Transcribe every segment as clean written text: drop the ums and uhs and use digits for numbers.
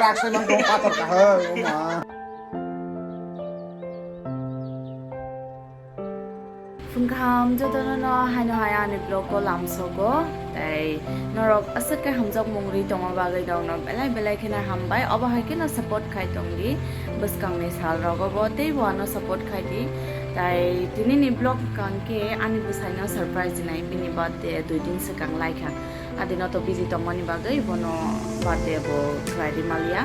raksa mang dong pator ka ha uma. Fungkam jodono no hano haya ni vlog ko lamsogo tai norok asak ka hamjok mongri tonga bagai dong no belai khena hambai oba hai kena support khai tongdi bas kang ne sal rogo bo tei wano support khai di tai tini ni vlog kang ke ani busai no surprise nai bini birthday 2 din se kang like ha adino to busy tongmani bagai bono birthday bo Friday malia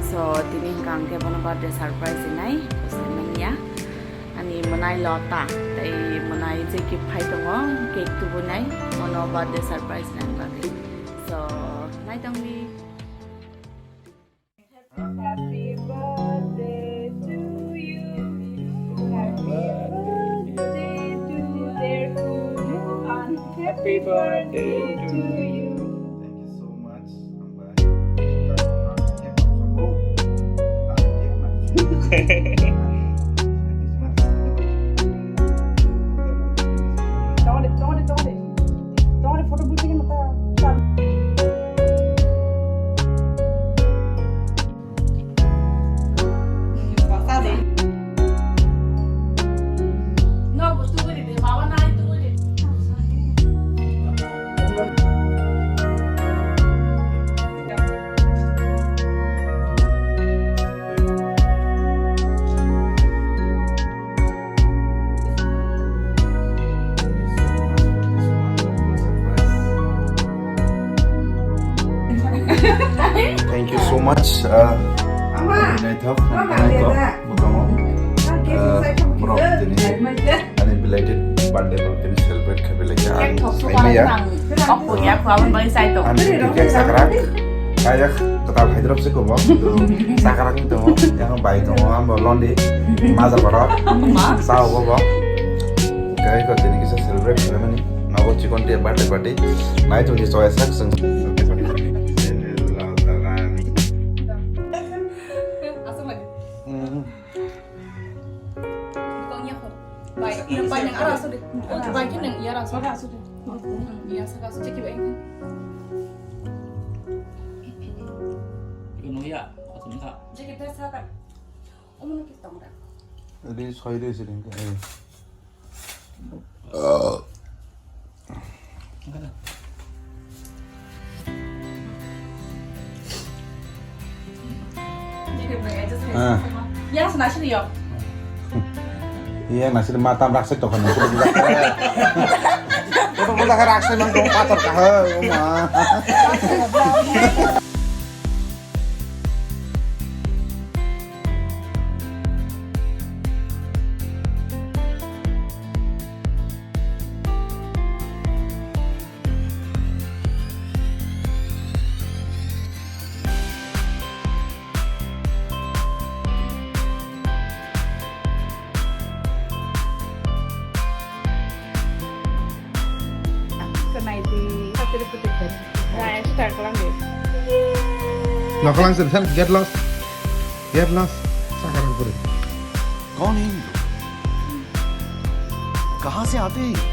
so tini kang ke bono birthday surprise nai semenya ani manai lota tai manai je ki phai tongo cake tu bunai mono birthday surprise nan bagai so nai tongdi Happy birthday to you. Happy birthday to dear Kulu and happy birthday to you. Thank you so much Hambai. Don't photo booth ke mata. Thank you so much. Bro, ini belated birthday bro, ini celebrate kami lagi. Ini ya. Aku ya kawan bagi saya tu Ini sakarak. Kayak tetap hidrop sih kok, sakarak itu mau, yang baik tuh mau ambil londi, mazar berat, sawo kok, kayak kau ini kita celebrate kami ni, nago cikon dia birthday party, naik tuh di Chaya section. Banyak arah sudah. Bagian yang iya rasa sudah. Iya sekarang sudah kita ingin. 이거 뭐야? 어떤 사? Jadi kita sahabat. Omong kita tong dah. Jadi soal dia sih ni. 괜찮아. Jadi mereka aja Ya sudah sih ya. Iya nasi mata raksa tuh kan. Itu mudah raksa mang dong pator ka ha uma. Start lang deh. Nak langsung sen get lost. Sakaran puri. कौन है कहाँ से आते हैं